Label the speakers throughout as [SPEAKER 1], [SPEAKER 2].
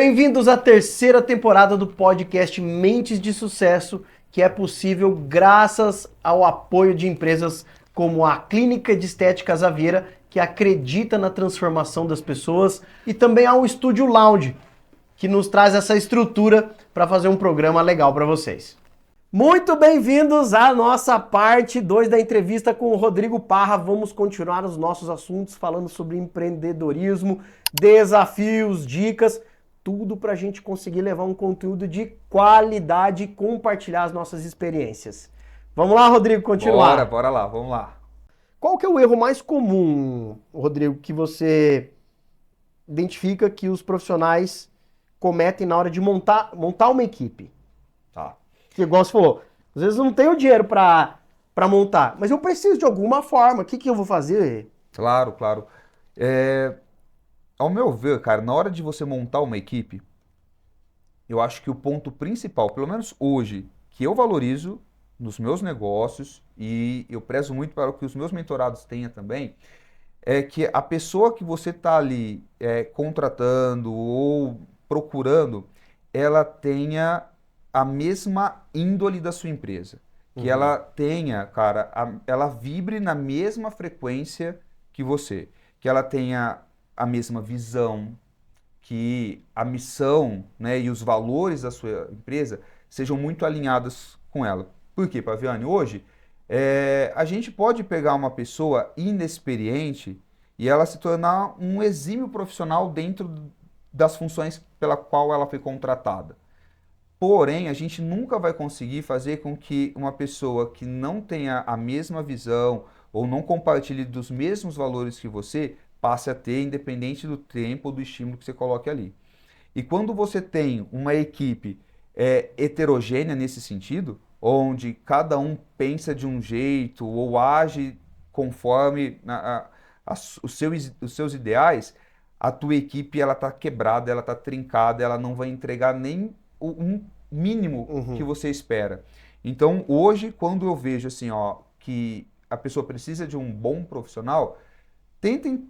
[SPEAKER 1] Bem-vindos à terceira temporada do podcast Mentes de Sucesso, que é possível graças ao apoio de empresas como a Clínica de Estética Azaveira, que acredita na transformação das pessoas, e também ao Estúdio Lounge, que nos traz essa estrutura para fazer um programa legal para vocês. Muito bem-vindos à nossa parte 2 da entrevista com o Rodrigo Parra. Vamos continuar os nossos assuntos falando sobre empreendedorismo, desafios, dicas, tudo para a gente conseguir levar um conteúdo de qualidade e compartilhar as nossas experiências. Vamos lá, Rodrigo, continuar.
[SPEAKER 2] Bora lá, vamos lá.
[SPEAKER 1] Qual que é o erro mais comum, Rodrigo, que você identifica que os profissionais cometem na hora de montar uma equipe?
[SPEAKER 2] Tá.
[SPEAKER 1] Que igual você falou, às vezes eu não tenho dinheiro para montar, mas eu preciso de alguma forma. O que eu vou fazer?
[SPEAKER 2] Claro. Ao meu ver, cara, na hora de você montar uma equipe, eu acho que o ponto principal, pelo menos hoje, que eu valorizo nos meus negócios e eu prezo muito para que os meus mentorados tenham também, é que a pessoa que você está ali contratando ou procurando, ela tenha a mesma índole da sua empresa. Que ela tenha, cara, ela vibre na mesma frequência que você. Que ela tenha a mesma visão, que a missão, né, e os valores da sua empresa sejam muito alinhados com ela. Por quê, Paviani? Hoje, a gente pode pegar uma pessoa inexperiente e ela se tornar um exímio profissional dentro das funções pela qual ela foi contratada. Porém, a gente nunca vai conseguir fazer com que uma pessoa que não tenha a mesma visão ou não compartilhe dos mesmos valores que você passe a ter, independente do tempo ou do estímulo que você coloque ali. E quando você tem uma equipe heterogênea nesse sentido, onde cada um pensa de um jeito ou age conforme os seus ideais, a tua equipe ela está quebrada, ela está trincada, ela não vai entregar nem um mínimo que você espera. Então, hoje, quando eu vejo assim, que a pessoa precisa de um bom profissional, tentem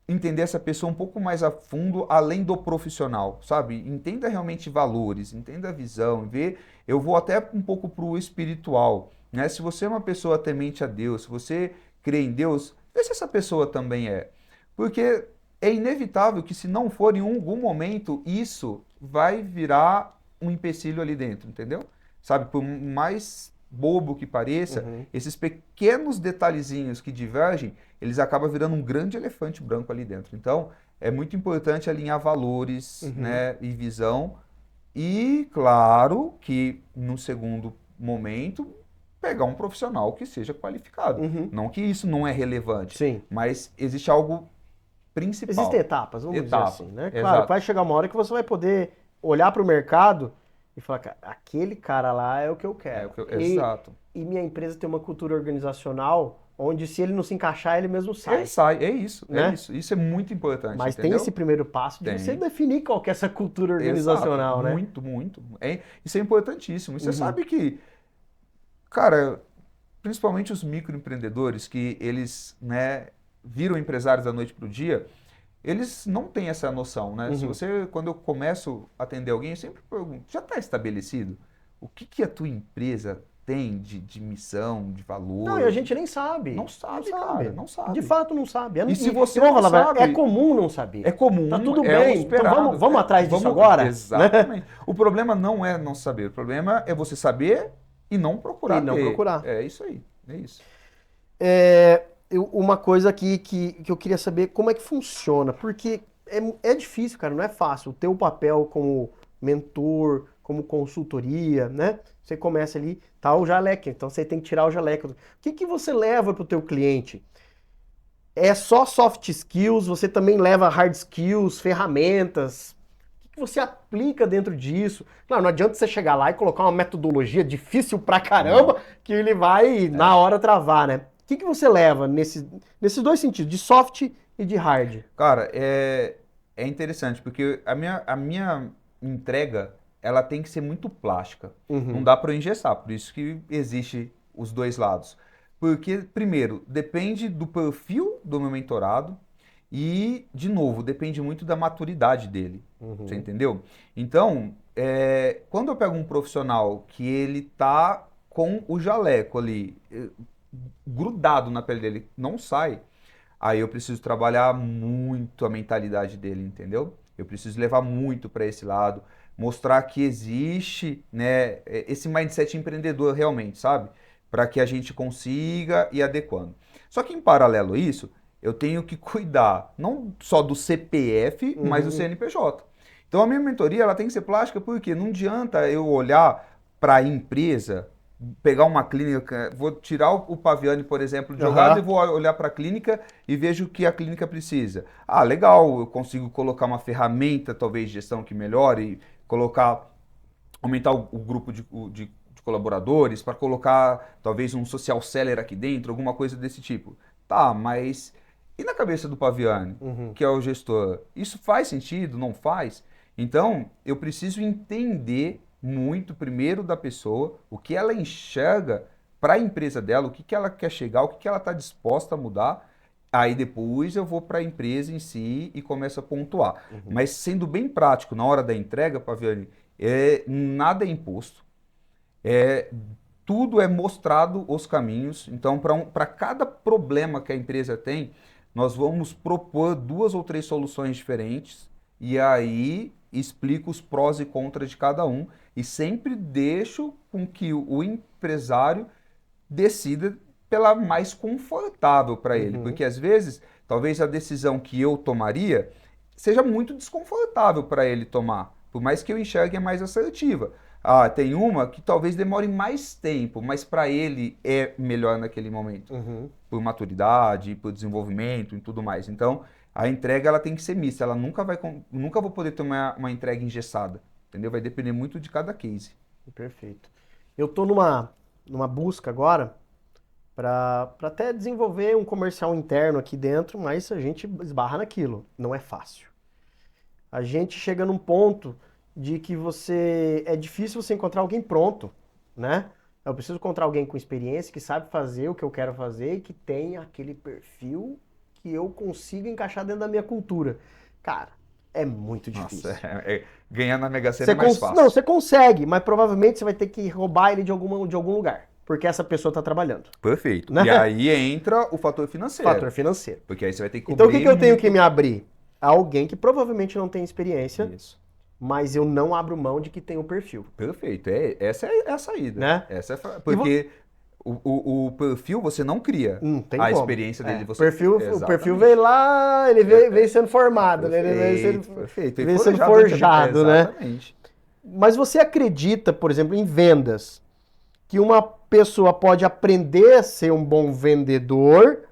[SPEAKER 2] entender essa pessoa um pouco mais a fundo, além do profissional, sabe? Entenda realmente valores, entenda a visão, eu vou até um pouco para o espiritual, né? Se você é uma pessoa temente a Deus, se você crê em Deus, vê se essa pessoa também é. Porque é inevitável que se não for em algum momento, isso vai virar um empecilho ali dentro, entendeu? Sabe, por mais bobo que pareça, esses pequenos detalhezinhos que divergem, eles acabam virando um grande elefante branco ali dentro. Então, é muito importante alinhar valores, né, e visão. E, claro, que no segundo momento, pegar um profissional que seja qualificado. Não que isso não é relevante,
[SPEAKER 1] Sim.
[SPEAKER 2] mas existe algo principal.
[SPEAKER 1] Existem etapas, vamos dizer assim, né? Claro, vai chegar uma hora que você vai poder olhar para o mercado e falar, cara, aquele cara lá é o que eu quero.
[SPEAKER 2] Exato.
[SPEAKER 1] E minha empresa tem uma cultura organizacional onde se ele não se encaixar, ele mesmo sai.
[SPEAKER 2] Ele sai, é isso,
[SPEAKER 1] né?
[SPEAKER 2] é isso. Isso é muito importante,
[SPEAKER 1] Mas
[SPEAKER 2] entendeu?
[SPEAKER 1] tem esse primeiro passo de você definir qual que é essa cultura organizacional,
[SPEAKER 2] Exato,
[SPEAKER 1] né?
[SPEAKER 2] muito. Isso é importantíssimo. E você sabe que, cara, principalmente os microempreendedores, que eles, né, viram empresários da noite para o dia, eles não têm essa noção, né? Se você, quando eu começo a atender alguém, eu sempre pergunto, já está estabelecido? O que a tua empresa tem de missão, de valor?
[SPEAKER 1] Não, e a gente nem sabe.
[SPEAKER 2] Não sabe, cara, não sabe.
[SPEAKER 1] De fato não sabe.
[SPEAKER 2] E se você
[SPEAKER 1] não
[SPEAKER 2] não
[SPEAKER 1] sabe,
[SPEAKER 2] sabe,
[SPEAKER 1] é comum não saber.
[SPEAKER 2] É comum,
[SPEAKER 1] tá tudo
[SPEAKER 2] é
[SPEAKER 1] bem. Então vamos atrás disso agora?
[SPEAKER 2] Exatamente. O problema não é não saber, o problema é você saber e não procurar. É isso aí, é isso.
[SPEAKER 1] Uma coisa aqui que eu queria saber como é que funciona, porque é difícil, cara, não é fácil. O teu papel como mentor, como consultoria, né? Você começa ali, tá o jaleco, então você tem que tirar o jaleco. O que você leva para o teu cliente? É só soft skills? Você também leva hard skills, ferramentas? O que você aplica dentro disso? Claro, não adianta você chegar lá e colocar uma metodologia difícil pra caramba, que ele vai na hora travar, né? O que você leva nesses dois sentidos, de soft e de hard?
[SPEAKER 2] Cara, é interessante, porque a minha entrega, ela tem que ser muito plástica. Não dá para eu engessar, por isso que existe os dois lados. Porque, primeiro, depende do perfil do meu mentorado e, de novo, depende muito da maturidade dele. Você entendeu? Então, quando eu pego um profissional que ele tá com o jaleco ali, grudado na pele dele, não sai, aí eu preciso trabalhar muito a mentalidade dele, entendeu? Eu preciso levar muito para esse lado, mostrar que existe, né, esse mindset empreendedor realmente, sabe? Para que a gente consiga ir adequando. Só que em paralelo a isso, eu tenho que cuidar não só do CPF, mas do CNPJ. Então a minha mentoria ela tem que ser plástica porque não adianta eu olhar para a empresa, pegar uma clínica, vou tirar o Paviani, por exemplo, de jogada e vou olhar para a clínica e vejo o que a clínica precisa. Ah, legal, eu consigo colocar uma ferramenta, talvez, de gestão que melhore, colocar, aumentar o grupo de colaboradores, para colocar talvez um social seller aqui dentro, alguma coisa desse tipo. Tá, mas e na cabeça do Paviani, que é o gestor? Isso faz sentido? Não faz? Então, eu preciso entender muito primeiro da pessoa, o que ela enxerga para a empresa dela, o que ela quer chegar, o que ela está disposta a mudar. Aí depois eu vou para a empresa em si e começo a pontuar. Mas sendo bem prático na hora da entrega, Paviani, nada é imposto. Tudo é mostrado os caminhos. Então, para cada problema que a empresa tem, nós vamos propor 2 ou 3 soluções diferentes e aí explico os prós e contras de cada um e sempre deixo com que o empresário decida pela mais confortável para ele, porque às vezes, talvez a decisão que eu tomaria seja muito desconfortável para ele tomar, por mais que eu enxergue mais assertiva. Ah, tem uma que talvez demore mais tempo, mas para ele é melhor naquele momento, por maturidade, por desenvolvimento e tudo mais. Então, a entrega ela tem que ser mista, ela nunca vou poder ter uma entrega engessada, entendeu? Vai depender muito de cada case.
[SPEAKER 1] Perfeito. Eu tô numa busca agora para até desenvolver um comercial interno aqui dentro, mas a gente esbarra naquilo, não é fácil. A gente chega num ponto de que é difícil você encontrar alguém pronto, né? Eu preciso encontrar alguém com experiência, que sabe fazer o que eu quero fazer e que tem aquele perfil que eu consiga encaixar dentro da minha cultura. Cara, é muito difícil.
[SPEAKER 2] Nossa, ganhar na Mega Sena é mais fácil.
[SPEAKER 1] Não, você consegue, mas provavelmente você vai ter que roubar ele de algum lugar, porque essa pessoa está trabalhando.
[SPEAKER 2] Perfeito.
[SPEAKER 1] Né?
[SPEAKER 2] E aí entra o fator financeiro.
[SPEAKER 1] Fator financeiro.
[SPEAKER 2] Porque aí você vai ter que cobrir.
[SPEAKER 1] Então o que eu tenho que me abrir? Alguém que provavelmente não tem experiência.
[SPEAKER 2] Isso.
[SPEAKER 1] Mas eu não abro mão de que tem o perfil.
[SPEAKER 2] Perfeito. Essa é a saída.
[SPEAKER 1] Né?
[SPEAKER 2] Porque o perfil você não cria.
[SPEAKER 1] Tem
[SPEAKER 2] a
[SPEAKER 1] como.
[SPEAKER 2] experiência dele
[SPEAKER 1] O
[SPEAKER 2] você...
[SPEAKER 1] perfil veio lá, ele veio sendo formado,
[SPEAKER 2] perfeito,
[SPEAKER 1] né? Ele
[SPEAKER 2] perfeito.
[SPEAKER 1] Veio sendo forjado, né?
[SPEAKER 2] Exatamente.
[SPEAKER 1] Mas você acredita, por exemplo, em vendas, que uma pessoa pode aprender a ser um bom vendedor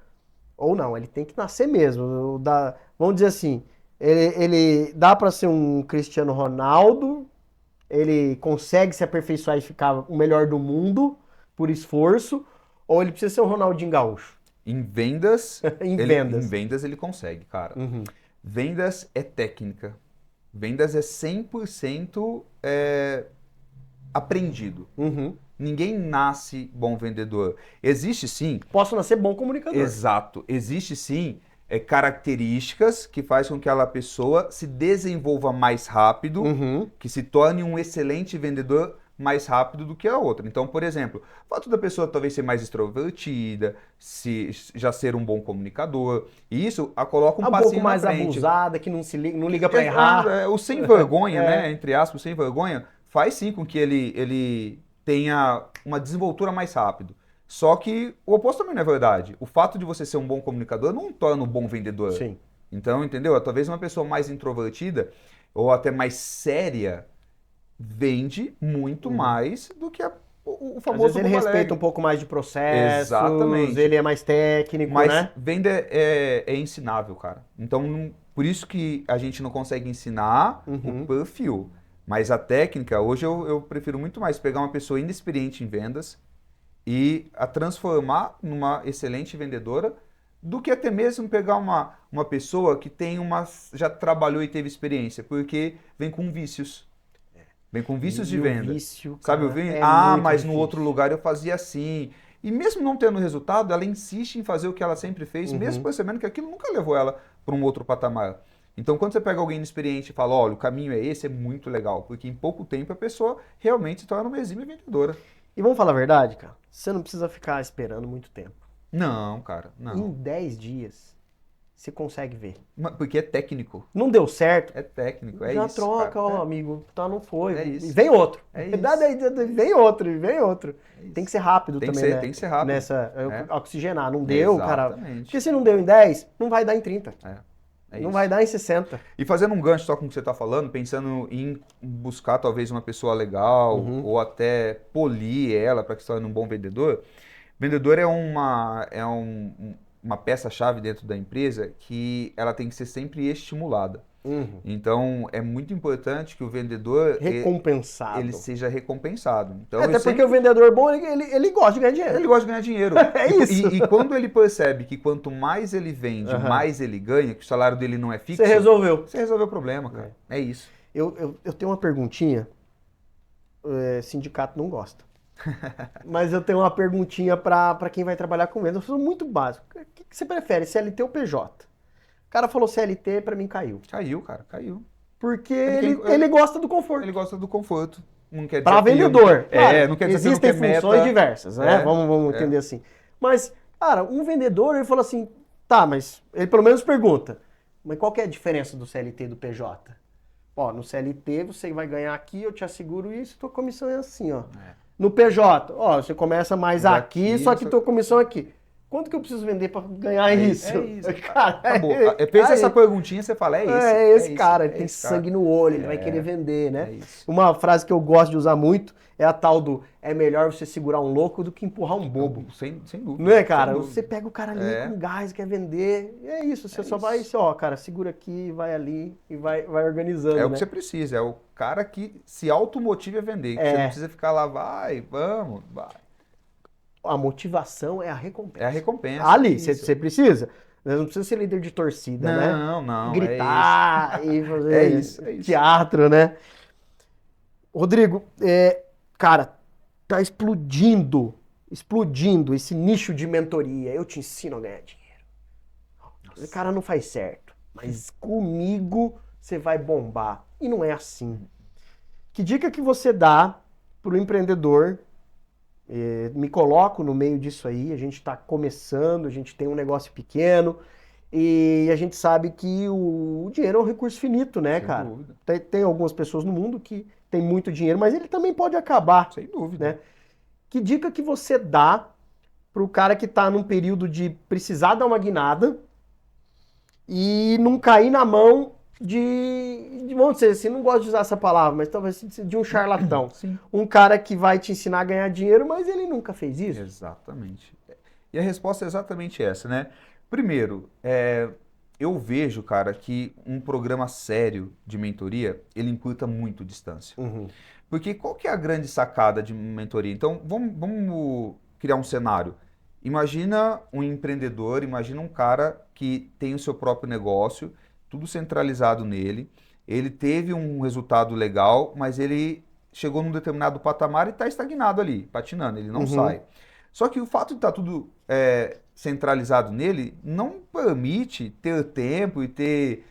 [SPEAKER 1] ou não? Ele tem que nascer mesmo. Vamos dizer assim, ele dá para ser um Cristiano Ronaldo, ele consegue se aperfeiçoar e ficar o melhor do mundo por esforço, ou ele precisa ser um Ronaldinho Gaúcho?
[SPEAKER 2] Em vendas,
[SPEAKER 1] Em
[SPEAKER 2] vendas ele consegue, cara.
[SPEAKER 1] Uhum.
[SPEAKER 2] Vendas é técnica. Vendas é 100% aprendido.
[SPEAKER 1] Uhum.
[SPEAKER 2] Ninguém nasce bom vendedor. Existe sim...
[SPEAKER 1] Posso nascer bom comunicador.
[SPEAKER 2] Exato. Existe sim características que faz com que aquela pessoa se desenvolva mais rápido, que se torne um excelente vendedor mais rápido do que a outra. Então, por exemplo, o fato da pessoa talvez ser mais extrovertida, já ser um bom comunicador, e isso a coloca um passinho
[SPEAKER 1] pouco mais
[SPEAKER 2] na frente.
[SPEAKER 1] Abusada, que não liga para errar.
[SPEAKER 2] O sem vergonha, né? Entre aspas, o sem vergonha, faz sim com que ele tenha uma desenvoltura mais rápido. Só que o oposto também não é verdade. O fato de você ser um bom comunicador não torna um bom vendedor.
[SPEAKER 1] Sim.
[SPEAKER 2] Então, entendeu? Talvez uma pessoa mais introvertida ou até mais séria vende muito mais do que o famoso.
[SPEAKER 1] Às vezes ele respeita um pouco mais de processos.
[SPEAKER 2] Exatamente.
[SPEAKER 1] Ele é mais técnico,
[SPEAKER 2] mas
[SPEAKER 1] né?
[SPEAKER 2] Venda é ensinável, cara. Então, por isso que a gente não consegue ensinar o perfil. Mas a técnica, hoje eu prefiro muito mais pegar uma pessoa inexperiente em vendas e a transformar numa excelente vendedora do que até mesmo pegar uma pessoa que já trabalhou e teve experiência, porque vem com vícios. Vem com vícios de venda.
[SPEAKER 1] Vício,
[SPEAKER 2] sabe, mas difícil. No outro lugar eu fazia assim. E mesmo não tendo resultado, ela insiste em fazer o que ela sempre fez, mesmo percebendo que aquilo nunca levou ela para um outro patamar. Então, quando você pega alguém inexperiente e fala, olha, o caminho é esse, é muito legal, porque em pouco tempo a pessoa realmente se torna uma exímia vendedora.
[SPEAKER 1] E vamos falar a verdade, cara? Você não precisa ficar esperando muito tempo.
[SPEAKER 2] Não, cara,
[SPEAKER 1] Em
[SPEAKER 2] não.
[SPEAKER 1] 10 dias, você consegue ver.
[SPEAKER 2] Porque é técnico.
[SPEAKER 1] Não deu certo,
[SPEAKER 2] É técnico, é
[SPEAKER 1] já
[SPEAKER 2] isso.
[SPEAKER 1] troca,
[SPEAKER 2] cara.
[SPEAKER 1] ó, amigo, tá, não foi.
[SPEAKER 2] É isso.
[SPEAKER 1] E vem outro.
[SPEAKER 2] É isso.
[SPEAKER 1] Vem outro, e vem outro.
[SPEAKER 2] É isso.
[SPEAKER 1] Tem que ser rápido
[SPEAKER 2] Tem que
[SPEAKER 1] também,
[SPEAKER 2] ser,
[SPEAKER 1] né?
[SPEAKER 2] tem que ser rápido.
[SPEAKER 1] Nessa,
[SPEAKER 2] É.
[SPEAKER 1] oxigenar. Não deu, cara.
[SPEAKER 2] Exatamente.
[SPEAKER 1] Porque se não deu em 10, não vai dar em 30.
[SPEAKER 2] É
[SPEAKER 1] Não
[SPEAKER 2] isso.
[SPEAKER 1] vai dar em 60.
[SPEAKER 2] E fazendo um gancho só com o que você está falando, pensando em buscar talvez uma pessoa legal ou até polir ela para que se torne um bom vendedor. Vendedor é uma peça-chave dentro da empresa que ela tem que ser sempre estimulada. Então, é muito importante que o vendedor
[SPEAKER 1] Recompensado.
[SPEAKER 2] ele seja recompensado. Então,
[SPEAKER 1] Até porque o vendedor bom, ele gosta de ganhar dinheiro.
[SPEAKER 2] ele gosta de ganhar dinheiro.
[SPEAKER 1] É isso.
[SPEAKER 2] E quando ele percebe que quanto mais ele vende, mais ele ganha, que o salário dele não é fixo,
[SPEAKER 1] Você resolveu.
[SPEAKER 2] você resolveu o problema, cara. É isso.
[SPEAKER 1] Eu tenho uma perguntinha. Sindicato não gosta. Mas eu tenho uma perguntinha para quem vai trabalhar com vendas. Eu sou muito básico. O que você prefere, CLT ou PJ? O cara falou CLT, para mim caiu.
[SPEAKER 2] Caiu, cara, caiu.
[SPEAKER 1] Porque ele gosta do conforto.
[SPEAKER 2] Ele gosta do conforto. Não quer dizer
[SPEAKER 1] Para
[SPEAKER 2] que
[SPEAKER 1] vendedor. Claro,
[SPEAKER 2] não quer dizer
[SPEAKER 1] existem
[SPEAKER 2] que não quer
[SPEAKER 1] funções
[SPEAKER 2] meta.
[SPEAKER 1] diversas, né? Vamos entender assim. Mas, cara, um vendedor, ele fala assim, tá, mas ele pelo menos pergunta, mas qual que é a diferença do CLT e do PJ? Ó, no CLT você vai ganhar aqui, eu te asseguro isso, tua comissão é assim, ó. No PJ, ó, você começa mais aqui, só que tua comissão é aqui. Quanto que eu preciso vender para ganhar isso?
[SPEAKER 2] É isso.
[SPEAKER 1] Cara,
[SPEAKER 2] Acabou. Pensa essa perguntinha, você fala, é isso.
[SPEAKER 1] É esse cara, ele tem
[SPEAKER 2] esse cara.
[SPEAKER 1] sangue no olho, ele vai querer vender, né?
[SPEAKER 2] É isso.
[SPEAKER 1] Uma frase que eu gosto de usar muito é a tal do é melhor você segurar um louco do que empurrar um bobo.
[SPEAKER 2] Sem dúvida.
[SPEAKER 1] Não é, cara?
[SPEAKER 2] Sem dúvida.
[SPEAKER 1] Você pega o cara ali com gás, quer vender, e é isso. Você só vai, ó, cara, segura aqui, vai ali e vai organizando,
[SPEAKER 2] É o
[SPEAKER 1] né?
[SPEAKER 2] que você precisa, é o cara que se automotive a vender. Que você não precisa ficar lá, vai, vamos, vai.
[SPEAKER 1] A motivação é a recompensa.
[SPEAKER 2] É a recompensa.
[SPEAKER 1] Ali, você precisa. Mas não precisa ser líder de torcida, né?
[SPEAKER 2] Não.
[SPEAKER 1] Gritar e fazer
[SPEAKER 2] É isso.
[SPEAKER 1] teatro, né? Rodrigo, cara, tá explodindo esse nicho de mentoria. Eu te ensino a ganhar dinheiro. Nossa. O cara não faz certo, mas comigo você vai bombar. E não é assim. Que dica que você dá pro empreendedor? Me coloco no meio disso aí, a gente está começando, a gente tem um negócio pequeno e a gente sabe que o dinheiro é um recurso finito, né,
[SPEAKER 2] Sem
[SPEAKER 1] cara?
[SPEAKER 2] dúvida.
[SPEAKER 1] Tem algumas pessoas no mundo que tem muito dinheiro, mas ele também pode acabar.
[SPEAKER 2] Sem dúvida.
[SPEAKER 1] Né? Que dica que você dá pro cara que está num período de precisar dar uma guinada e não cair na mão vamos dizer assim, não gosto de usar essa palavra, mas talvez de um charlatão.
[SPEAKER 2] Sim.
[SPEAKER 1] Um cara que vai te ensinar a ganhar dinheiro, mas ele nunca fez isso.
[SPEAKER 2] Exatamente. E a resposta é exatamente essa, né? Primeiro, eu vejo, cara, que um programa sério de mentoria, ele encurta muito distância. Porque qual que é a grande sacada de mentoria? Então, vamos criar um cenário. Imagina um empreendedor, imagina um cara que tem o seu próprio negócio, tudo centralizado nele, ele teve um resultado legal, mas ele chegou num determinado patamar e está estagnado ali, patinando, ele não sai. Só que o fato de estar tudo centralizado nele não permite ter tempo e ter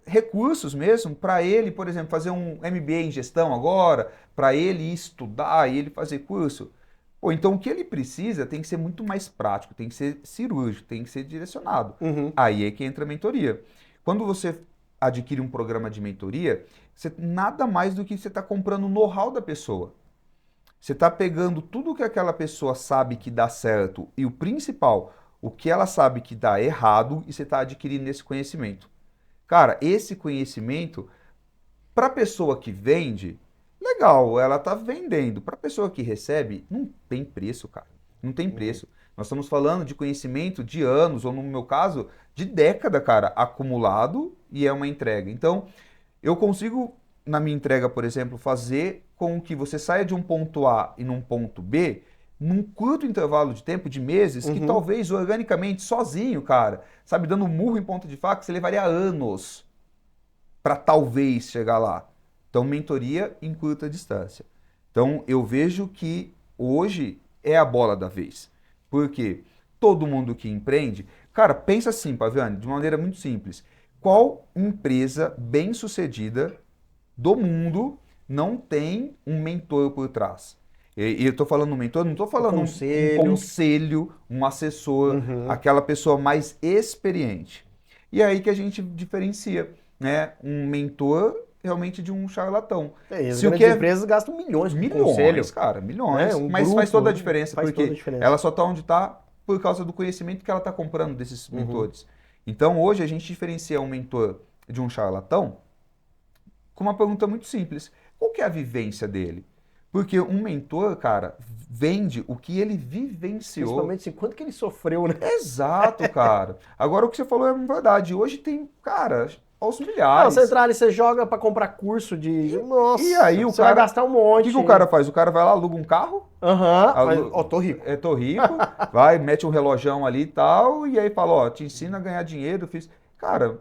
[SPEAKER 2] recursos mesmo para ele, por exemplo, fazer um MBA em gestão agora, para ele estudar e ele fazer curso. Pô, então o que ele precisa tem que ser muito mais prático, tem que ser cirúrgico, tem que ser direcionado. Aí é que entra a mentoria. Quando você adquire um programa de mentoria, nada mais do que você está comprando o know-how da pessoa. Você está pegando tudo que aquela pessoa sabe que dá certo e o principal, o que ela sabe que dá errado, e você está adquirindo esse conhecimento. Cara, esse conhecimento, para a pessoa que vende, legal, ela está vendendo. Para a pessoa que recebe, não tem preço, cara. Não tem preço. Nós estamos falando de conhecimento de anos, ou no meu caso, de década, cara, acumulado, e é uma entrega. Então, eu consigo, na minha entrega, por exemplo, fazer com que você saia de um ponto A e num ponto B, num curto intervalo de tempo, de meses, que talvez organicamente, sozinho, cara, sabe, dando um murro em ponta de faca, você levaria anos para talvez chegar lá. Então, mentoria em curta distância. Então, eu vejo que hoje é a bola da vez. Porque todo mundo que empreende... Cara, pensa assim, Paviani, de uma maneira muito simples. qual empresa bem-sucedida do mundo não tem um mentor por trás? E eu estou falando um mentor, não estou falando um conselho, um assessor, aquela pessoa mais experiente. E é aí que a gente diferencia, né, um mentor realmente de um charlatão.
[SPEAKER 1] As grandes empresas gastam milhões com conselho.
[SPEAKER 2] Cara, milhões. Mas
[SPEAKER 1] grupo,
[SPEAKER 2] faz toda a diferença,
[SPEAKER 1] faz
[SPEAKER 2] porque
[SPEAKER 1] toda a diferença.
[SPEAKER 2] ela só está onde está por causa do conhecimento que ela está comprando desses mentores. Então, hoje, a gente diferencia um mentor de um charlatão com uma pergunta muito simples. Qual que é a vivência dele? Porque um mentor, cara, vende o que ele vivenciou.
[SPEAKER 1] Principalmente assim, quanto que ele sofreu, né?
[SPEAKER 2] Exato, cara. Agora, o que você falou é verdade. Hoje tem, cara, aos
[SPEAKER 1] Não,
[SPEAKER 2] milhares.
[SPEAKER 1] você entrar ali, você joga pra comprar curso de... Nossa,
[SPEAKER 2] E aí o
[SPEAKER 1] você
[SPEAKER 2] cara
[SPEAKER 1] vai gastar um monte.
[SPEAKER 2] O que o cara faz? O cara vai lá, aluga um carro.
[SPEAKER 1] Ó, tô rico.
[SPEAKER 2] Tô rico. Vai, mete um relojão ali e tal. E aí fala, ó, te ensina a ganhar dinheiro. Cara,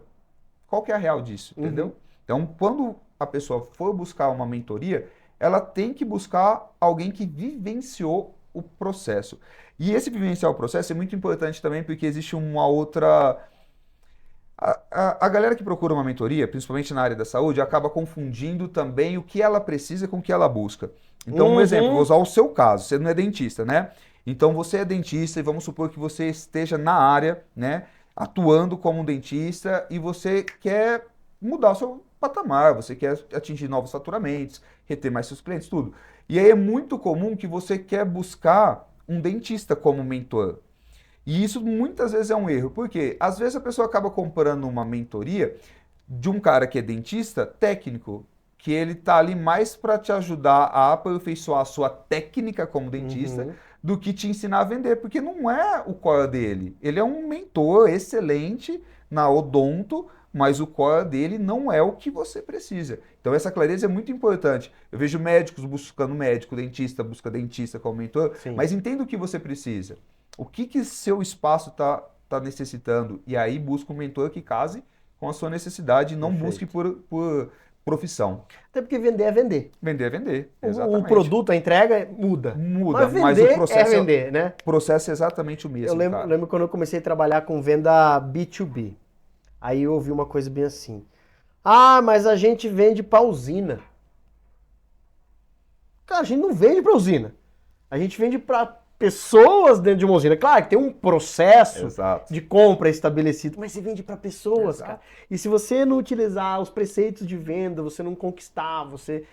[SPEAKER 2] qual que é a real disso? Entendeu? Então, quando a pessoa for buscar uma mentoria, ela tem que buscar alguém que vivenciou o processo. E esse vivenciar o processo é muito importante também porque existe uma outra... A galera que procura uma mentoria, principalmente na área da saúde, acaba confundindo também o que ela precisa com o que ela busca. Então, um exemplo, vou usar o seu caso, você não é dentista, né? Então, você é dentista e vamos supor que você esteja na área, né, atuando como um dentista e você quer mudar o seu patamar, você quer atingir novos faturamentos, reter mais seus clientes, tudo. E aí é muito comum que você quer buscar um dentista como mentor. E isso muitas vezes é um erro, porque às vezes a pessoa acaba comprando uma mentoria de um cara que é dentista técnico, que ele tá ali mais para te ajudar a aperfeiçoar a sua técnica como dentista do que te ensinar a vender, porque não é o core dele. Ele é um mentor excelente na odonto, mas o core dele não é o que você precisa. Então essa clareza é muito importante. Eu vejo médicos buscando médico, dentista busca dentista como mentor, mas entenda o que você precisa. O que seu espaço tá necessitando? E aí busca um mentor que case com a sua necessidade e não busque por profissão.
[SPEAKER 1] Até porque vender é vender.
[SPEAKER 2] Vender é vender, exatamente.
[SPEAKER 1] O produto, a entrega muda.
[SPEAKER 2] Muda,
[SPEAKER 1] mas vender
[SPEAKER 2] o processo
[SPEAKER 1] é vender, né?
[SPEAKER 2] O processo é exatamente o mesmo,
[SPEAKER 1] Eu lembro quando eu comecei a trabalhar com venda B2B. Aí eu ouvi uma coisa bem assim. Ah, mas a gente vende pra usina. Cara, a gente não vende pra usina. A gente vende pra pessoas dentro de uma usina. Claro que tem um processo de compra estabelecido, mas você vende para pessoas, cara. E se você não utilizar os preceitos de venda, você não conquistar, você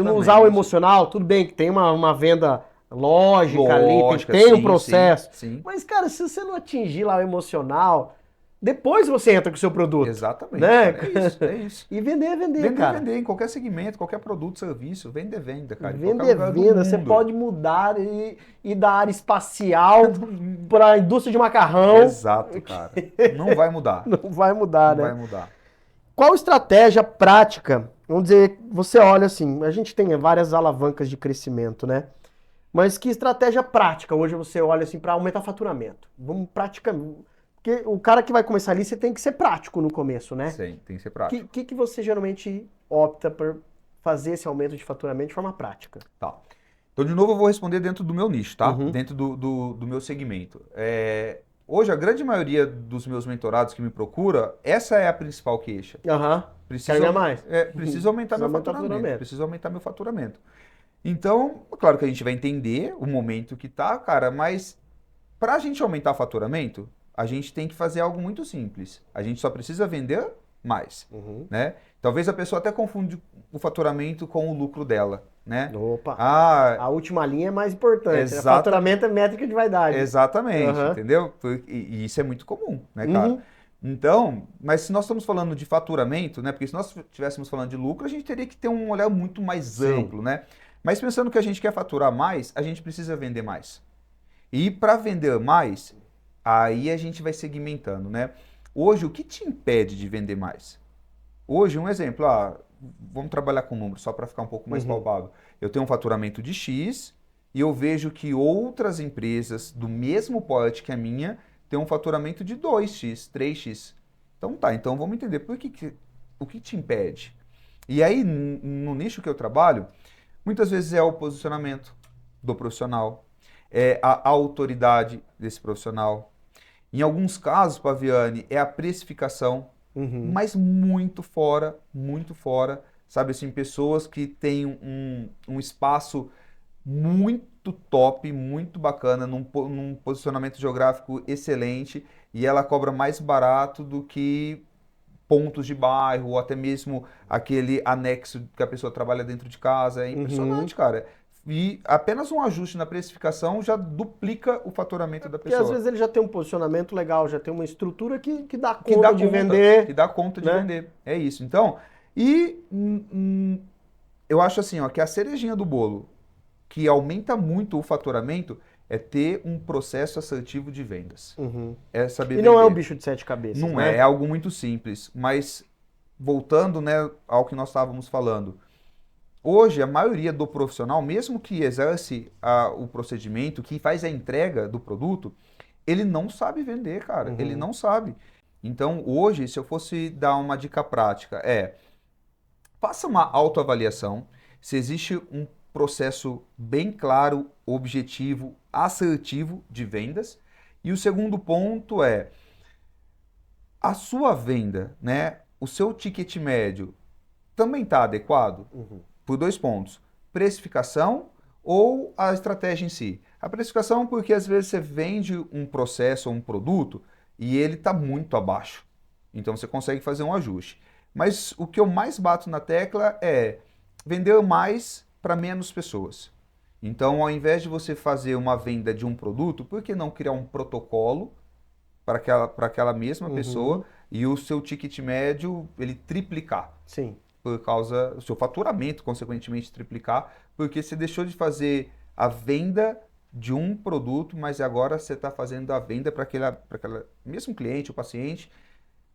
[SPEAKER 1] não usar o emocional, tudo bem que tem uma venda lógica ali, tem um processo.
[SPEAKER 2] Sim.
[SPEAKER 1] Mas, cara, se você não atingir lá o emocional, depois você entra com o seu produto.
[SPEAKER 2] Exatamente.
[SPEAKER 1] Né?
[SPEAKER 2] É isso.
[SPEAKER 1] E vender é vender,
[SPEAKER 2] vender
[SPEAKER 1] cara.
[SPEAKER 2] Vender em qualquer segmento, qualquer produto, serviço. Vender, cara.
[SPEAKER 1] Vender, venda. Você pode mudar e da área espacial para a indústria de macarrão.
[SPEAKER 2] Exato, cara. Não vai mudar.
[SPEAKER 1] Não vai mudar, né?
[SPEAKER 2] Não vai mudar.
[SPEAKER 1] Qual estratégia prática? Vamos dizer, você olha assim, a gente tem várias alavancas de crescimento, né? Mas que estratégia prática hoje você olha assim para aumentar o faturamento? Vamos praticamente... Porque o cara que vai começar ali, você tem que ser prático no começo, né?
[SPEAKER 2] Sim, tem que ser prático.
[SPEAKER 1] O que você geralmente opta por fazer esse aumento de faturamento de forma prática?
[SPEAKER 2] Tá. Então, de novo, eu vou responder dentro do meu nicho, tá? Dentro do meu segmento. Hoje, a grande maioria dos meus mentorados que me procura, essa é a principal queixa.
[SPEAKER 1] Quer ganhar mais?
[SPEAKER 2] Preciso aumentar meu faturamento. Preciso aumentar meu faturamento. Então, claro que a gente vai entender o momento que tá, cara, mas para a gente aumentar o faturamento, a gente tem que fazer algo muito simples. A gente só precisa vender mais, né? Talvez a pessoa até confunde o faturamento com o lucro dela, né?
[SPEAKER 1] Opa! A última linha é mais importante. O faturamento é métrica de vaidade.
[SPEAKER 2] Exatamente, entendeu? E isso é muito comum, né, cara? Então, mas se nós estamos falando de faturamento, né? Porque se nós estivéssemos falando de lucro, a gente teria que ter um olhar muito mais amplo, né? Mas pensando que a gente quer faturar mais, a gente precisa vender mais. E para vender mais, aí a gente vai segmentando, né? Hoje, o que te impede de vender mais? Hoje, um exemplo, vamos trabalhar com números, só para ficar um pouco mais palpável. Eu tenho um faturamento de X e eu vejo que outras empresas do mesmo porte que a minha têm um faturamento de 2X, 3X. Então vamos entender o que te impede. E aí, no nicho que eu trabalho, muitas vezes é o posicionamento do profissional, é a autoridade desse profissional. Em alguns casos, Paviani, é a precificação. mas muito fora, sabe assim, pessoas que têm um espaço muito top, muito bacana, num posicionamento geográfico excelente, e ela cobra mais barato do que pontos de bairro, ou até mesmo aquele anexo que a pessoa trabalha dentro de casa. É impressionante, cara. E apenas um ajuste na precificação já duplica o faturamento da
[SPEAKER 1] Porque
[SPEAKER 2] pessoa.
[SPEAKER 1] às vezes ele já tem um posicionamento legal, já tem uma estrutura que dá conta de vender.
[SPEAKER 2] Que dá conta de
[SPEAKER 1] né?
[SPEAKER 2] vender. É isso. Então, eu acho assim, ó, que a cerejinha do bolo que aumenta muito o faturamento é ter um processo assertivo de vendas. É saber
[SPEAKER 1] E não é um
[SPEAKER 2] vender.
[SPEAKER 1] bicho de 7 cabeças,
[SPEAKER 2] Não
[SPEAKER 1] né?
[SPEAKER 2] é algo muito simples, mas voltando, né, ao que nós estávamos falando, hoje a maioria do profissional, mesmo que exerce o procedimento, que faz a entrega do produto, ele não sabe vender, cara, ele não sabe. Então hoje, se eu fosse dar uma dica prática, faça uma autoavaliação, se existe um processo bem claro, objetivo, assertivo de vendas. E o segundo ponto é a sua venda, né? O seu ticket médio também está adequado? Por 2 pontos. Precificação ou a estratégia em si. A precificação porque às vezes você vende um processo ou um produto e ele está muito abaixo. Então você consegue fazer um ajuste. Mas o que eu mais bato na tecla é vender mais para menos pessoas. Então, ao invés de você fazer uma venda de um produto, por que não criar um protocolo para aquela mesma pessoa e o seu ticket médio ele triplicar?
[SPEAKER 1] Sim.
[SPEAKER 2] Por causa do seu faturamento, consequentemente, triplicar, porque você deixou de fazer a venda de um produto, mas agora você está fazendo a venda para aquele mesmo cliente, o paciente,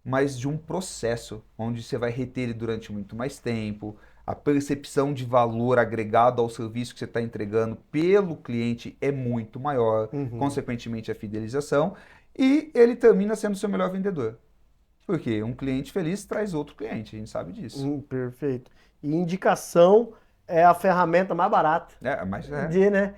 [SPEAKER 2] mas de um processo, onde você vai reter ele durante muito mais tempo, a percepção de valor agregado ao serviço que você está entregando pelo cliente é muito maior, consequentemente a fidelização, e ele termina sendo o seu melhor vendedor. Porque um cliente feliz traz outro cliente, a gente sabe disso.
[SPEAKER 1] Perfeito. E indicação é a ferramenta mais barata.
[SPEAKER 2] Né?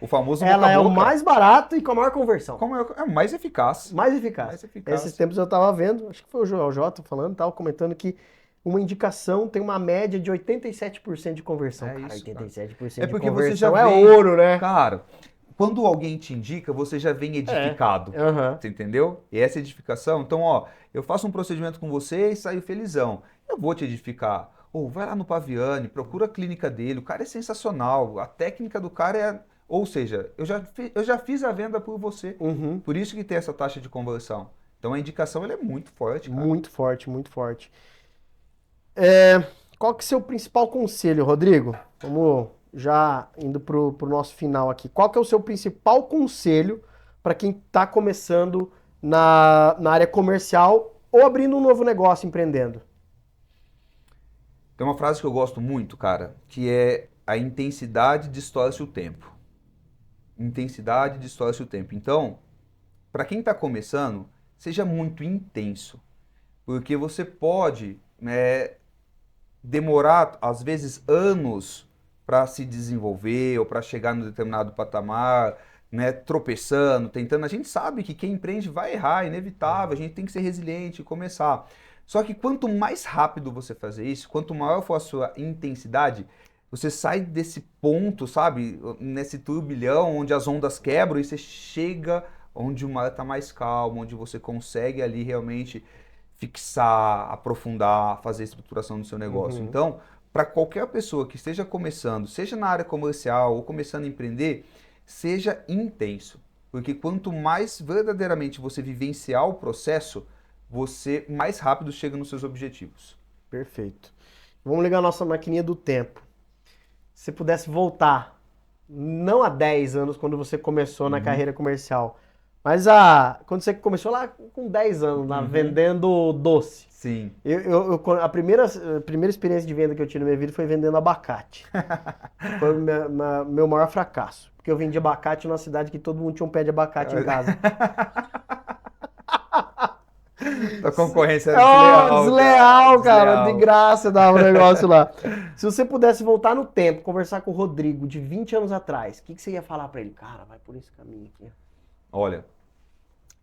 [SPEAKER 2] O famoso
[SPEAKER 1] Ela
[SPEAKER 2] boca a
[SPEAKER 1] é o
[SPEAKER 2] boca.
[SPEAKER 1] mais barato e com a maior conversão.
[SPEAKER 2] É o mais eficaz.
[SPEAKER 1] Mais eficaz. Esses tempos eu estava vendo, acho que foi o Joel J falando, tava comentando que uma indicação tem uma média de 87% de conversão.
[SPEAKER 2] É isso,
[SPEAKER 1] 87%
[SPEAKER 2] porque
[SPEAKER 1] de conversão
[SPEAKER 2] você já
[SPEAKER 1] vem, ouro, né?
[SPEAKER 2] Cara, quando alguém te indica, você já vem edificado. Você entendeu? E essa edificação, então, ó, eu faço um procedimento com você e saio felizão. Eu vou te edificar. Ou vai lá no Paviani, procura a clínica dele, o cara é sensacional, a técnica do cara é... Ou seja, eu já fiz a venda por você. Por isso que tem essa taxa de conversão. Então a indicação ela é muito forte, cara.
[SPEAKER 1] Muito forte, muito forte. Qual que é o seu principal conselho, Rodrigo? Vamos já indo pro nosso final aqui. Qual que é o seu principal conselho para quem está começando na área comercial ou abrindo um novo negócio, empreendendo?
[SPEAKER 2] Tem uma frase que eu gosto muito, cara, que é a intensidade distorce o tempo. Intensidade distorce o tempo. Então, para quem está começando, seja muito intenso, porque você pode demorar, às vezes, anos para se desenvolver ou para chegar num determinado patamar, né, tropeçando, tentando. A gente sabe que quem empreende vai errar, é inevitável, a gente tem que ser resiliente e começar. Só que quanto mais rápido você fazer isso, quanto maior for a sua intensidade, você sai desse ponto, sabe, nesse turbilhão onde as ondas quebram e você chega onde o mar está mais calmo, onde você consegue ali realmente fixar, aprofundar, fazer a estruturação do seu negócio. Então, para qualquer pessoa que esteja começando, seja na área comercial ou começando a empreender, seja intenso. Porque quanto mais verdadeiramente você vivenciar o processo, você mais rápido chega nos seus objetivos.
[SPEAKER 1] Perfeito. Vamos ligar a nossa maquininha do tempo. Se você pudesse voltar, não há 10 anos, quando você começou na carreira comercial, mas quando você começou lá com 10 anos, lá, vendendo doce.
[SPEAKER 2] Sim.
[SPEAKER 1] A primeira experiência de venda que eu tive na minha vida foi vendendo abacate. Foi o meu maior fracasso. Porque eu vendia abacate numa cidade que todo mundo tinha um pé de abacate em casa.
[SPEAKER 2] A concorrência é desleal.
[SPEAKER 1] Desleal, cara. De graça dava um negócio lá. Se você pudesse voltar no tempo, conversar com o Rodrigo de 20 anos atrás, o que você ia falar pra ele? Cara, vai por esse caminho aqui.
[SPEAKER 2] Olha,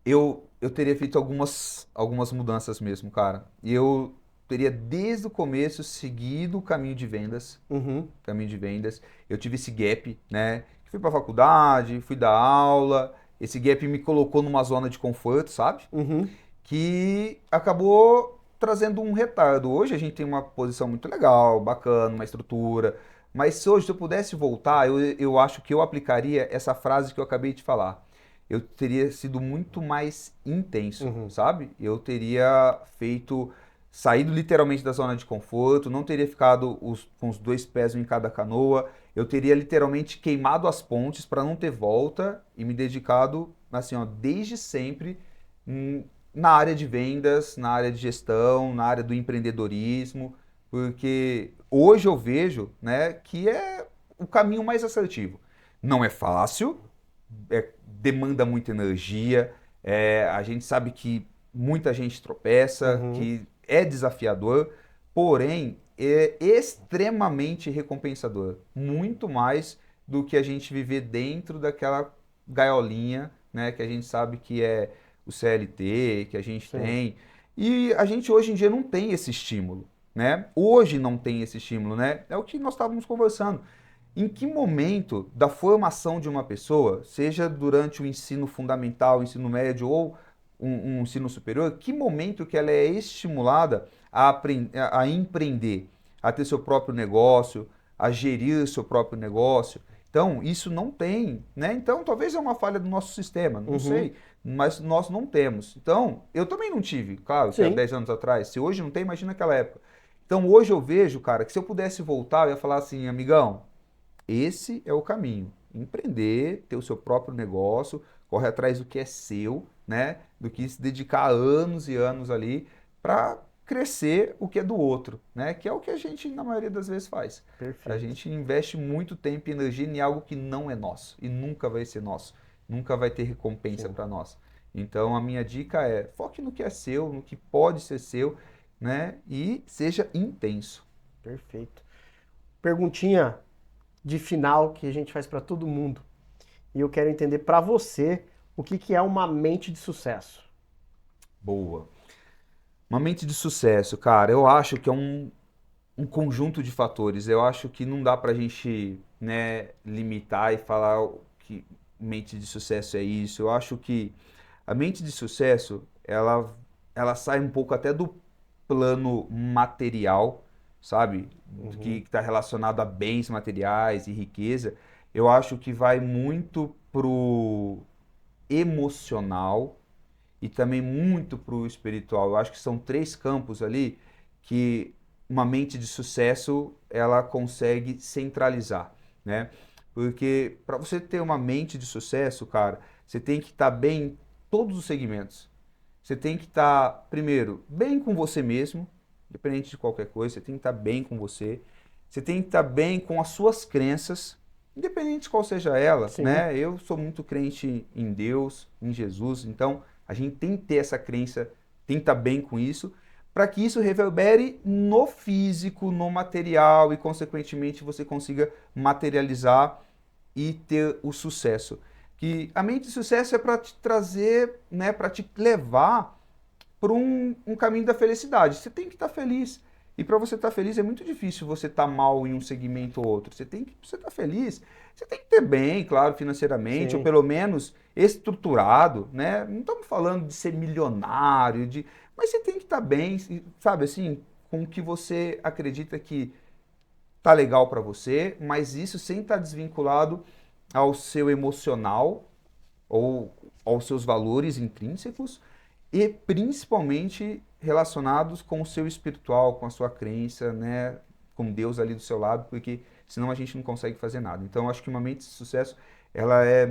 [SPEAKER 2] Eu teria feito algumas mudanças mesmo, cara. E eu teria desde o começo seguido o caminho de vendas,
[SPEAKER 1] Uhum,
[SPEAKER 2] caminho de vendas. Eu tive esse gap, né? Fui para a faculdade, fui dar aula. Esse gap me colocou numa zona de conforto, sabe?
[SPEAKER 1] uhum,
[SPEAKER 2] Que acabou trazendo um retardo. Hoje a gente tem uma posição muito legal, bacana, uma estrutura. Mas se hoje eu pudesse voltar, eu acho que eu aplicaria essa frase que eu acabei de falar. Eu teria sido muito mais intenso,
[SPEAKER 1] uhum.
[SPEAKER 2] sabe? Eu teria feito, saído literalmente da zona de conforto, não teria ficado com os dois pés em cada canoa. Eu teria literalmente queimado as pontes para não ter volta e me dedicado, assim, ó, desde sempre hum, na área de vendas, na área de gestão, na área do empreendedorismo, porque hoje eu vejo, né, que é o caminho mais assertivo. Não é fácil, demanda muita energia, a gente sabe que muita gente tropeça,
[SPEAKER 1] Uhum.
[SPEAKER 2] que é desafiador, porém é extremamente recompensador, muito mais do que a gente viver dentro daquela gaiolinha, né, que a gente sabe que é o CLT, que a gente
[SPEAKER 1] Sim.
[SPEAKER 2] tem. E a gente hoje em dia não tem esse estímulo, né? Hoje não tem esse estímulo, né? É o que nós estávamos conversando. Em que momento da formação de uma pessoa, seja durante o ensino fundamental, o ensino médio ou um ensino superior, que momento que ela é estimulada a empreender, a ter seu próprio negócio, a gerir seu próprio negócio? Então, isso não tem, né? Então, talvez é uma falha do nosso sistema, não
[SPEAKER 1] Uhum.
[SPEAKER 2] sei, mas nós não temos. Então, eu também não tive, claro, que há
[SPEAKER 1] Sim.
[SPEAKER 2] 10 anos atrás. Se hoje não tem, imagina aquela época. Então, hoje eu vejo, cara, que se eu pudesse voltar, eu ia falar assim, amigão, esse é o caminho. Empreender, ter o seu próprio negócio, corre atrás do que é seu, né? Do que se dedicar anos e anos ali para crescer o que é do outro, né? Que é o que a gente, na maioria das vezes, faz. A
[SPEAKER 1] Perfeito.
[SPEAKER 2] gente investe muito tempo e energia em algo que não é nosso e nunca vai ser nosso, nunca vai ter recompensa
[SPEAKER 1] Sim.
[SPEAKER 2] para nós. Então, a minha dica é: foque no que é seu, no que pode ser seu, né? E seja intenso.
[SPEAKER 1] Perfeito. Perguntinha de final que a gente faz para todo mundo. E eu quero entender para você o que que é uma mente de sucesso.
[SPEAKER 2] Boa. Uma mente de sucesso, cara, eu acho que é um conjunto de fatores. Eu acho que não dá pra gente, né, limitar e falar que mente de sucesso é isso. Eu acho que a mente de sucesso, ela sai um pouco até do plano material, sabe? Do que
[SPEAKER 1] Uhum.
[SPEAKER 2] está relacionado a bens materiais e riqueza. Eu acho que vai muito pro emocional e também muito para o espiritual. Eu acho que são três campos ali que uma mente de sucesso ela consegue centralizar, né? Porque para você ter uma mente de sucesso, cara, você tem que estar bem em todos os segmentos. Você tem que estar, primeiro, bem com você mesmo, independente de qualquer coisa, você tem que estar bem com você. Você tem que estar bem com as suas crenças, independente de qual seja ela,
[SPEAKER 1] Sim.
[SPEAKER 2] né? Eu sou muito crente em Deus, em Jesus, então a gente tem que ter essa crença, tem que estar bem com isso, para que isso reverbere no físico, no material e, consequentemente, você consiga materializar e ter o sucesso. Que a mente de sucesso é para te trazer, né, para te levar para um caminho da felicidade. Você tem que estar feliz. E para você estar feliz é muito difícil você estar mal em um segmento ou outro. Você tem que, pra você estar feliz, você tem que ter bem, claro, financeiramente, ou
[SPEAKER 1] Sim.
[SPEAKER 2] pelo menos estruturado, né? Não estamos falando de ser milionário, mas você tem que estar bem, sabe assim, com o que você acredita que tá legal para você, mas isso sem estar desvinculado ao seu emocional ou aos seus valores intrínsecos e principalmente relacionados com o seu espiritual, com a sua crença, né, com Deus ali do seu lado, porque senão a gente não consegue fazer nada. Então, eu acho que uma mente de sucesso, ela é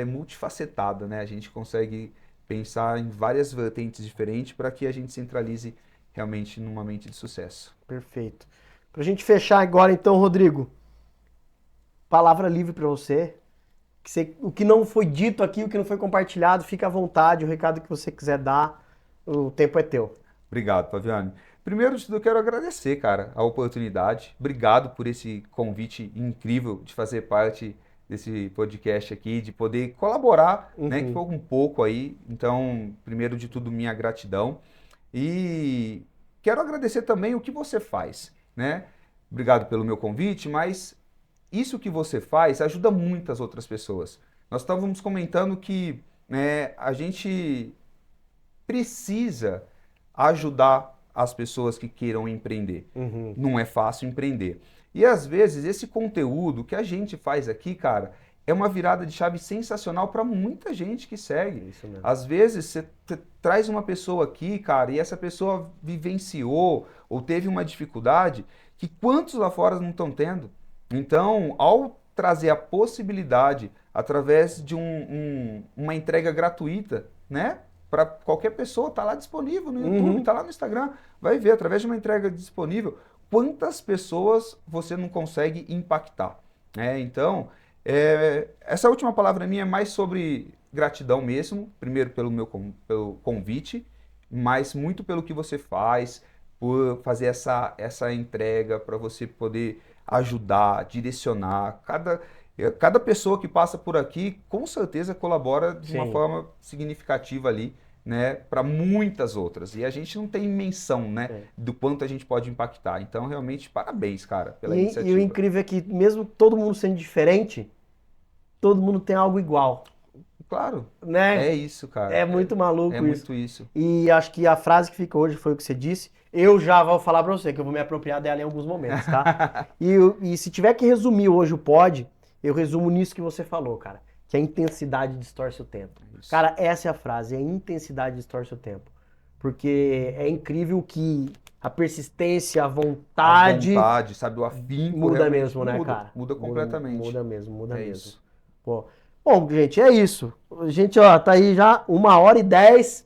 [SPEAKER 2] multifacetada, né? A gente consegue pensar em várias vertentes diferentes para que a gente centralize realmente numa mente de sucesso.
[SPEAKER 1] Perfeito. Pra gente fechar agora então, Rodrigo, palavra livre para você. O que não foi dito aqui, o que não foi compartilhado, fica à vontade, o recado que você quiser dar, o tempo é teu.
[SPEAKER 2] Obrigado, Paviani. Primeiro de tudo, eu quero agradecer, cara, a oportunidade. Obrigado por esse convite incrível de fazer parte desse podcast aqui, de poder colaborar, né, que
[SPEAKER 1] Uhum.
[SPEAKER 2] foi um pouco aí. Então, primeiro de tudo, minha gratidão. E quero agradecer também o que você faz, né? Obrigado pelo meu convite, mas isso que você faz ajuda muitas outras pessoas. Nós estávamos comentando que, né, a gente precisa ajudar as pessoas que queiram empreender.
[SPEAKER 1] Uhum.
[SPEAKER 2] Não é fácil empreender. E às vezes esse conteúdo que a gente faz aqui, cara, é uma virada de chave sensacional para muita gente que segue.
[SPEAKER 1] Isso mesmo.
[SPEAKER 2] Às vezes você traz uma pessoa aqui, cara, e essa pessoa vivenciou ou teve uma dificuldade que quantos lá fora não estão tendo? Então, ao trazer a possibilidade através de uma entrega gratuita, né? Para qualquer pessoa, tá lá disponível no YouTube,
[SPEAKER 1] Uhum.
[SPEAKER 2] tá lá no Instagram, vai ver através de uma entrega disponível quantas pessoas você não consegue impactar, né? Então, essa última palavra minha é mais sobre gratidão mesmo, primeiro pelo convite, mas muito pelo que você faz, por fazer essa entrega para você poder ajudar, direcionar. Cada pessoa que passa por aqui, com certeza colabora de uma
[SPEAKER 1] Sim.
[SPEAKER 2] forma significativa ali, né, para muitas outras. E a gente não tem menção, né,
[SPEAKER 1] É.
[SPEAKER 2] do quanto a gente pode impactar. Então, realmente, parabéns, cara, pela
[SPEAKER 1] E o
[SPEAKER 2] iniciativa.
[SPEAKER 1] incrível é que mesmo todo mundo sendo diferente, todo mundo tem algo igual,
[SPEAKER 2] Claro,
[SPEAKER 1] né?
[SPEAKER 2] é isso, cara.
[SPEAKER 1] É muito maluco
[SPEAKER 2] É
[SPEAKER 1] isso.
[SPEAKER 2] muito isso.
[SPEAKER 1] E acho que a frase que fica hoje foi o que você disse. Eu já vou falar pra você, que eu vou me apropriar dela em alguns momentos, tá? E se tiver que resumir hoje o pod, eu resumo nisso que você falou, cara. Que a intensidade distorce o tempo.
[SPEAKER 2] Isso.
[SPEAKER 1] Cara, essa é a frase, a intensidade distorce o tempo. Porque é incrível que a persistência, a
[SPEAKER 2] A
[SPEAKER 1] vontade
[SPEAKER 2] vontade, sabe, o afinco
[SPEAKER 1] muda
[SPEAKER 2] realmente
[SPEAKER 1] mesmo, né, cara?
[SPEAKER 2] muda completamente.
[SPEAKER 1] Muda mesmo, muda
[SPEAKER 2] É
[SPEAKER 1] mesmo.
[SPEAKER 2] isso.
[SPEAKER 1] Pô. Bom, gente, é isso. Gente, ó, tá aí já 1h10.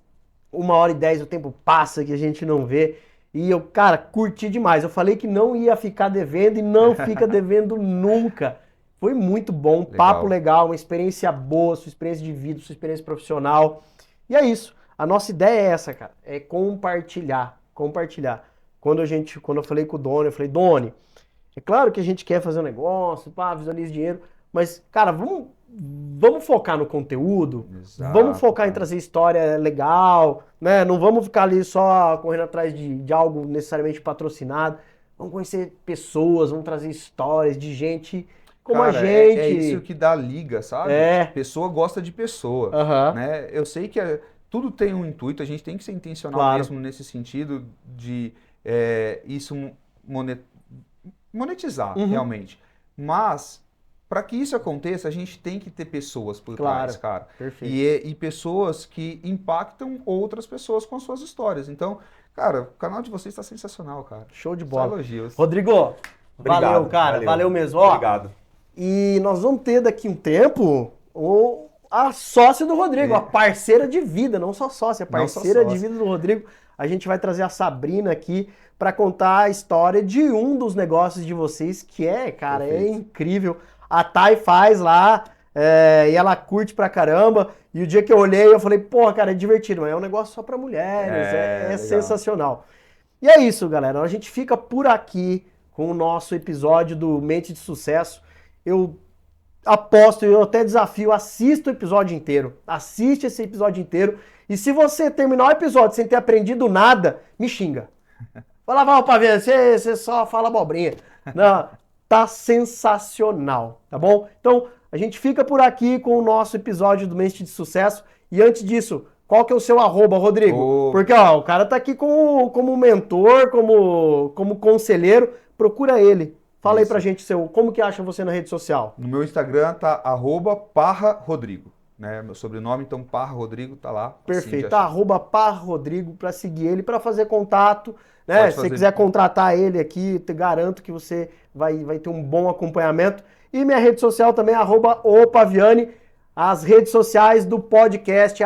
[SPEAKER 1] 1h10, o tempo passa que a gente não vê. E eu, cara, curti demais. Eu falei que não ia ficar devendo e não fica devendo nunca. Foi muito bom, papo legal, uma experiência boa, sua experiência de vida, sua experiência profissional. E é isso. A nossa ideia é essa, cara. É compartilhar. Compartilhar. Quando eu falei com o Doni, eu falei, Doni, é claro que a gente quer fazer um negócio, pá, visualiza dinheiro, mas, cara, vamos focar no conteúdo,
[SPEAKER 2] Exato,
[SPEAKER 1] vamos focar em
[SPEAKER 2] cara.
[SPEAKER 1] trazer história legal, né? Não vamos ficar ali só correndo atrás de algo necessariamente patrocinado. Vamos conhecer pessoas, vamos trazer histórias de gente como a
[SPEAKER 2] Cara, é isso
[SPEAKER 1] gente.
[SPEAKER 2] que dá liga, sabe?
[SPEAKER 1] É.
[SPEAKER 2] Pessoa gosta de pessoa,
[SPEAKER 1] Aham.
[SPEAKER 2] né? Eu sei que tudo tem um intuito, a gente tem que ser intencional
[SPEAKER 1] Claro.
[SPEAKER 2] mesmo nesse sentido de isso monetizar
[SPEAKER 1] Uhum.
[SPEAKER 2] realmente. Mas, para que isso aconteça, a gente tem que ter pessoas por
[SPEAKER 1] Claro.
[SPEAKER 2] trás, cara.
[SPEAKER 1] Perfeito.
[SPEAKER 2] E pessoas que impactam outras pessoas com as suas histórias. Então, cara, o canal de vocês está sensacional, cara.
[SPEAKER 1] Show de
[SPEAKER 2] Só
[SPEAKER 1] bola.
[SPEAKER 2] elogios.
[SPEAKER 1] Rodrigo,
[SPEAKER 3] Obrigado,
[SPEAKER 1] valeu, cara. Valeu mesmo. Ó,
[SPEAKER 3] Obrigado.
[SPEAKER 1] e nós vamos ter daqui um tempo a sócia do Rodrigo, a parceira de vida, não só sócia,
[SPEAKER 2] Não só
[SPEAKER 1] parceira de
[SPEAKER 2] sócia.
[SPEAKER 1] vida do Rodrigo. A gente vai trazer a Sabrina aqui para contar a história de um dos negócios de vocês, que cara, é
[SPEAKER 2] Perfeito.
[SPEAKER 1] incrível. A Thay faz lá, e ela curte pra caramba. E o dia que eu olhei, eu falei, porra, cara, é divertido, mas é um negócio só pra mulheres, é
[SPEAKER 2] legal.
[SPEAKER 1] sensacional. E é isso, galera. A gente fica por aqui com o nosso episódio do Mente de Sucesso. Eu aposto, eu até desafio, assista o episódio inteiro. Assiste esse episódio inteiro. E se você terminar o episódio sem ter aprendido nada, me xinga. Fala, Paviano, você só fala abobrinha. Não, tá sensacional, tá bom? Então, a gente fica por aqui com o nosso episódio do Mente de Sucesso. E antes disso, qual que é o seu arroba, Rodrigo? Porque, ó, o cara tá aqui como mentor, como conselheiro. Procura ele. Fala aí pra gente, como que acha você na rede social?
[SPEAKER 2] No meu Instagram tá @parrarodrigo, né? Meu sobrenome, então Parra Rodrigo tá lá.
[SPEAKER 1] Perfeito,
[SPEAKER 2] Assim,
[SPEAKER 1] @parrarodrigo para seguir ele, para fazer contato, né? Se você quiser contratar ele aqui, te garanto que você vai ter um bom acompanhamento. E minha rede social também é @opaviani. As redes sociais do podcast,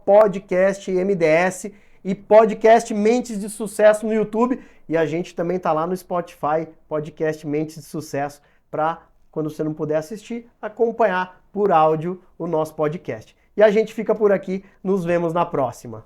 [SPEAKER 1] @podcastmds e podcast Mentes de Sucesso no YouTube. E a gente também tá lá no Spotify, podcast Mentes de Sucesso, para, quando você não puder assistir, acompanhar por áudio o nosso podcast. E a gente fica por aqui, nos vemos na próxima.